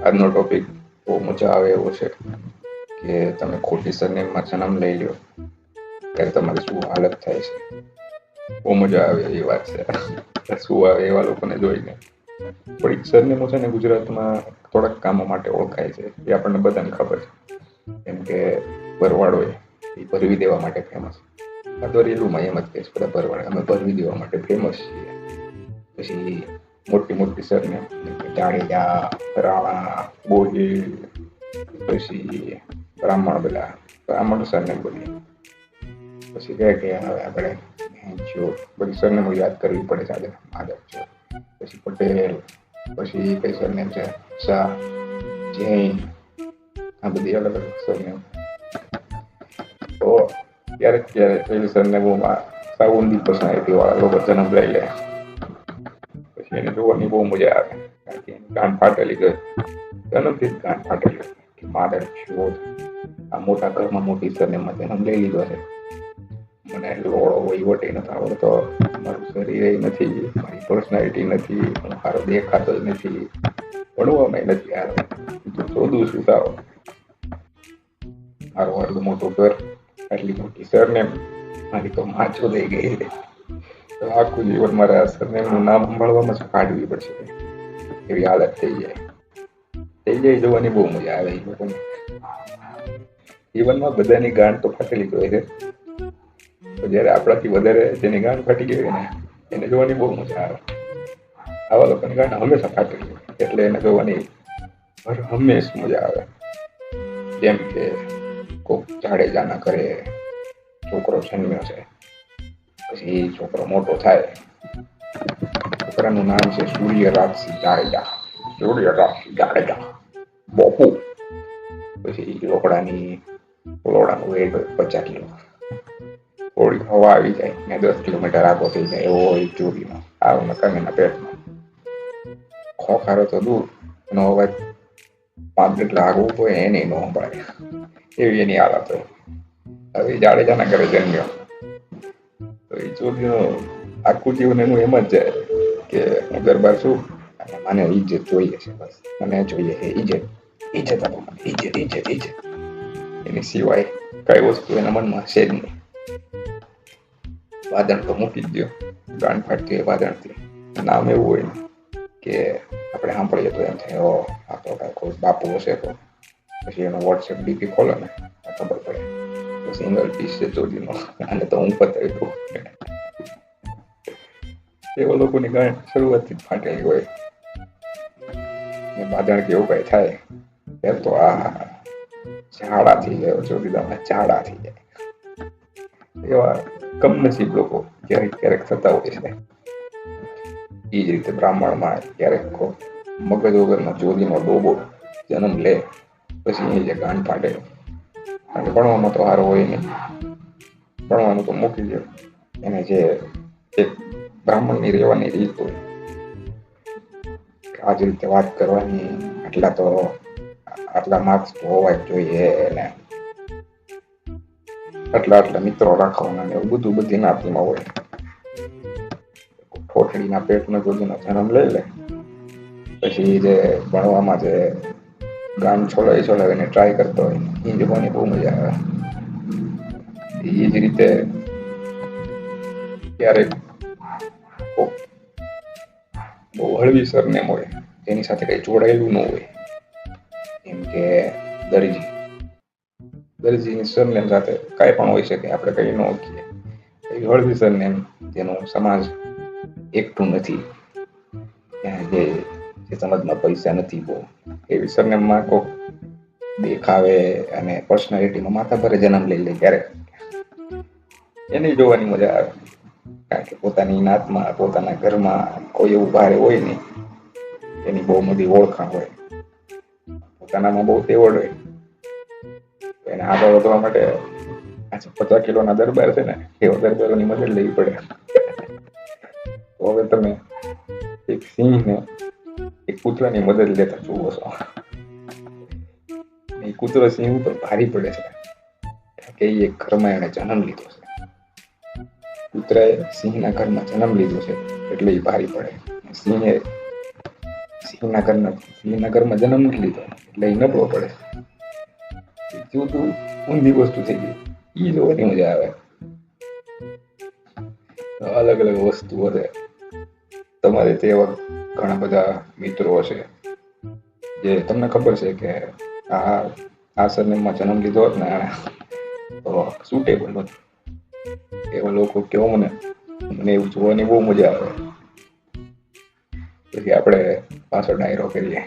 આજનો ટોપિક બહુ મજા આવે એવો છે કે તમે ખોટી સરનેમમાં જન્મ લઈ લો ત્યારે તમારી શું હાલત થાય છે. બહુ મજા આવે એ વાત છે. શું આવે એવા લોકોને જોઈને. થોડીક સરનેમો છે ને ગુજરાતમાં થોડાક કામો માટે ઓળખાય છે એ આપણને બધાને ખબર છે. કેમ કે ભરવાડ હોય એ ભરવી દેવા માટે ફેમસ. આ તો રેલુમાં એમ જ કહીશ બધા ભરવાડ અમે ભરવી દેવા માટે ફેમસ છીએ. પછી મોટી મોટી સરનેમ જાડેજા, રાણા, ગોહિલ, પછી બ્રાહ્મણ સરનેમ બધી. પછી કે હવે આપણે બધી સરનેમો યાદ કરવી પડે છે આગળ. પછી પટેલ, પછી કઈ સરનેમ છે શાહ, જૈન, આ બધી અલગ અલગ સરનેમ. તો ક્યારેક એવી સરનેમોમાં સાવ ઊંડી પર્સનાલિટી વાળા લોકો જન્મ લઈ લે. પછી એને જોવાની બહુ મજા આવે. ગાંઠ ફાટેલી ગઈ જન્મથી જ ગાંઠ ફાટેલી માદર ચોદ આ મોટા ઘરમાં મોટી સરનેમમાં જન્મ લઈ લીધો છે. મને લોડો વહીવટ નથી આવડતો, મારું શરીર નથી, મારી પર્સનાલિટી નથી, હું સારો દેખાતો જ નથી, ભણવામાં નથી હારો, શોધું છું સારો. મારું આટલું મોટું ઘર, આટલી મોટી સરનેમ, મારી તો માછો થઈ ગઈ. તો આખું જીવન મારે આ સરનેમનું નામ સંભાળવામાં જ કાઢવી પડશે એવી હાલત થઈ જાય જોવાની બહુ મજા આવે એ લોકોને. જીવનમાં બધાની ગાંઠ તો ફાટેલી જ હોય છે. તો જયારે આપણાથી વધારે જેની ગાંઠ ફાટી ગઈ હોય ને એને જોવાની બહુ મજા આવે. આવા લોકોની ગાંઠ હંમેશા ફાટેલી હોય એટલે એને જોવાની હંમેશ મજા આવે. જેમ કે કોક જાડેજાના ઘરે છોકરો જન્મ્યો છે. પછી છોકરો મોટો થાય. છોકરાનું નામ છે સૂર્યરાજસિંહ જાડેજા બાપુ. પછી લોડાનું વેટ હોય 50 કિલો. થોડી હવા આવી જાય ને 10 કિલોમીટર આગો થઈ જાય એવો હોય ચોરીનો આવના કમીના પેટમાં. ખોખારો તો દૂર એનો અવાજ 5 જેટલા આગળ હોય એને ન સંભળાય એવી એની હાલત હોય. હવે જાડેજાના ઘરે જન્મ્યો તો એ ચોરીનો આખું જીવન એનું એમ જ જાય કે હું દરબાર છું અને મને ઇજ્જત જોઈએ છે. બસ મને જોઈએ છે ઇજ્જત આપો મને ઇજ્જત. એની સિવાય કઈ વસ્તુ એના મનમાં છે જ નહીં. વાદળ તો મૂકી જ દો, ગાંઠ ફાટતી હોય વાદળથી. નામ એવું હોય કે આપણે સાંભળીએ તો એમ થાય આ તો કોઈ બાપુ હશે તો. પછી એનો વોટ્સએપ ડીપી ખોલે ને ખબર પડે સિંગલ પીસ છે ચોરીનો અને તો હું પતાવ્યું. એવા લોકોની ગાંઠ શરૂઆતથી જ ફાટેલી હોય. બાદણ કેવું કઈ થાય ત્યારે તો ઝાડા થઈ જાય ચોરીદામાં ઝાડા થઈ જાય. એવા કમનસીબ લોકો ક્યારેક થતા હોય છે. એ જ રીતે બ્રાહ્મણમાં ક્યારેક મગજ વગરનો ચોરીનો ડોબો જન્મ લે પછી એ જે ગાંઠ ફાટે. અને ભણવામાં તો સારો હોય નહીં. ભણવાનું તો મૂકી દો. એને જે એક બ્રાહ્મણની રહેવાની રીત હોય. આ જ રીતે વાત કરવાની આટલા માર્ક્સ તો હોવા જ જોઈએ એને આટલા મિત્રો રાખવાના એવું બધું બધી નાતીમાં હોય. ઠોઠડીના પેટનો જોગીનો જન્મ લઈ લે પછી જે ભણવામાં જે ગામ છોડાવીને ટ્રાય કરતો હોય એ જોવાની બહુ મજા આવે. એ જ રીતે ક્યારેક બહુ હળવી સરનેમ હોય તેની સાથે કઈ જોડાયેલું ન હોય. જેમ કે દરજીની સરનેમ સાથે કાંઈ પણ હોઈ શકે આપણે કઈ ન ઓળખીએ. એવી હળવી સરનેમ જેનું સમાજ એકઠું નથી. જે સમાજમાં પૈસા નથી બહુ એવી સરનેમમાં કોક દેખાવે અને પર્સનાલિટીમાં માથા ભારે જન્મ લઈ લે ક્યારેક એની જોવાની મજા આવે. કારણ કે પોતાની નાતમાં પોતાના ઘરમાં કોઈ એવું ભારે હોય નહીં. એની બહુ મોટી ઓળખાણ હોય. પોતાનામાં બહુ તેવડ હોય. એને આગળ વધવા માટે 50 કિલોના દરબાર છે ને એવા દરબારોની મદદ લેવી પડે. તો હવે તમે એક સિંહને એક કૂતરાની મદદ લેતા જુઓ છો. એ કૂતરો સિંહ ઉપર ભારી પડે છે કે એ એક ઘરમાં એને જન્મ લીધો છે. કૂતરાએ સિંહના ઘરમાં જન્મ લીધો છે એટલે એ ભારી પડે. સિંહે એના ઘરમાં જન્મ નથી લીધો એટલે એ નબળો પડે. જેવું તું ઊંધી વસ્તુ થઈ ગઈ, એ જોવાની મજા આવે. અલગ અલગ વસ્તુઓ છે. તમારે તે એવા ઘણા બધા મિત્રો હશે જે તમને ખબર છે કે આ સરનેમમાં જન્મ લીધો હોત ને આણે તો સુટેબલ નથી. એવા લોકો કેવો મને એવું જોવાની બહુ મજા આવે. પછી આપણે પાછો ડાયરો કરીએ.